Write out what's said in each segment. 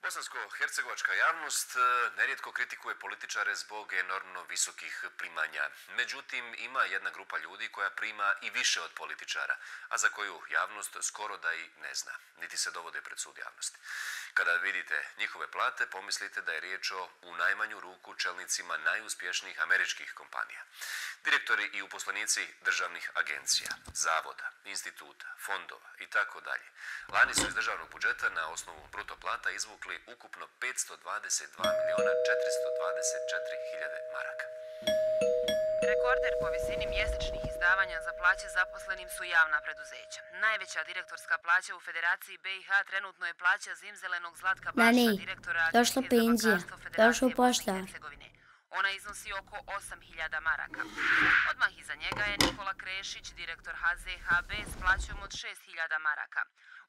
Bosansko-hercegovačka javnost nerijetko kritikuje političare zbog enormno visokih primanja. Međutim, ima jedna grupa ljudi koja prima i više od političara, a za koju javnost skoro da i ne zna, niti se dovode pred sud javnosti. Kada vidite njihove plate, pomislite da je riječ o u najmanju ruku čelnicima najuspješnijih američkih kompanija. Direktori i uposlenici državnih agencija, zavoda, instituta, fondova i tako dalje. Lani su iz državnog budžeta na osnovu bruto plata izvukli ukupno 522 milijuna 424 hiljade maraka. Rekorder po visini mjesečnih izdavanja za plaće zaposlenim su javna preduzeća. Najveća direktorska plaća u Federaciji BiH trenutno je plaća zimzelenog Zlatka Baša, direktora Agencije za bankarstvo Federacije Bosne i Hercegovine. Ona iznosi oko 8.000 maraka. Odmah iza njega je Nikola Krešić, direktor HZHB s plaćom od 6.000 maraka.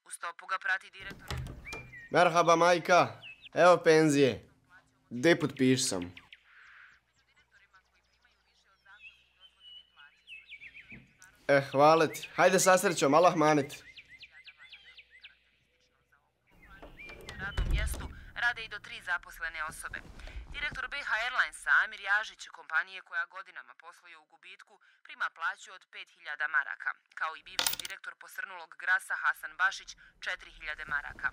U stopu ga prati direktor... Merhaba majka, evo penzije. Gdje potpiš sam? Hvala ti. Hajde sa srećom, Allah manit. Na radnom mjestu rade i do 3 zaposlene osobe. Direktor BiH Airlinesa Amir Jažić, kompanije koja godinama posluje u gubitku, prima plaću od 5.000 maraka, kao i bivši direktor posrnulog Grasa Hasan Bašić 4.000 maraka.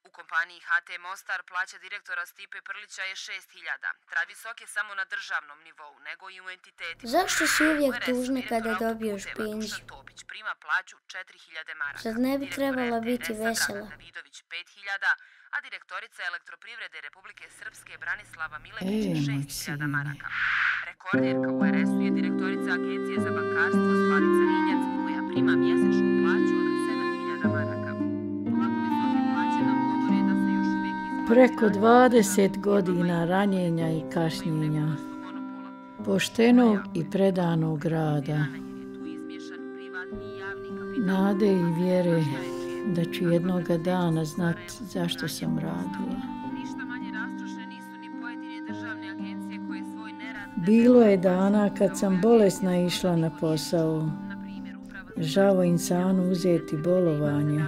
U kompaniji HT Mostar plaća direktora Stipe Prlića je 6.000. Trad visok je samo na državnom nivou, nego i u entitetima. Zašto si uvijek tužna kada dobiješ penziju? Topić prima plaću 4.000 maraka. Zar ne bi trebala biti vesela? Davidović 5.000, a direktorica Elektroprivrede Republike Srpske Branislava Miletić 6.000 maraka. Rekorderka u RS-u je direktorica Agencije za bankarstvo Slavica Rinjac, koja prima mjesečnu plaću od 7.000 maraka. Ovako visoke plaće nam govore da se još uvijek Preko 20 godina ranjenja i kašnjenja, poštenog i predanog rada, nade i vjere da ću jednoga dana znat zašto sam radila. Bilo je dana kad sam bolesna išla na posao, žao insanu uzeti bolovanje.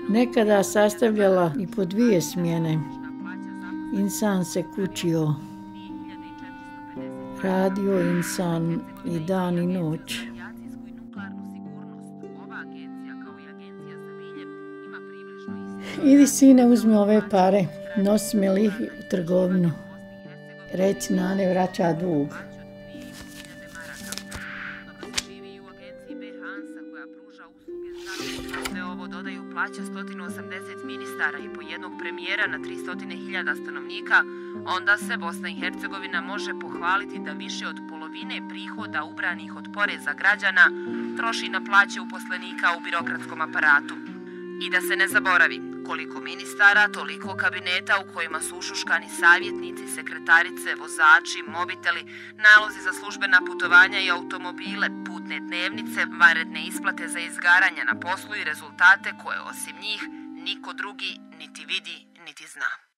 Nekada sastavljala i po 2 smjene, insan se kućio, radio insan i dan i noć. Idi sine, uzmi ove pare, nosi me li u trgovinu. Reci nane vraća dug. Sve ovo dodaju plaća 180 ministara i po jednog premijera na 300.000 stanovnika, onda se Bosna i Hercegovina može pohvaliti da više od polovine prihoda ubranih od poreza građana troši na plaće uposlenika u birokratskom aparatu. I da se ne zaboravi, koliko ministara, toliko kabineta u kojima su ušuškani savjetnici, sekretarice, vozači, mobiteli, nalozi za službena putovanja i automobile, putne dnevnice, vanredne isplate za izgaranja na poslu i rezultate koje osim njih niko drugi niti vidi niti zna.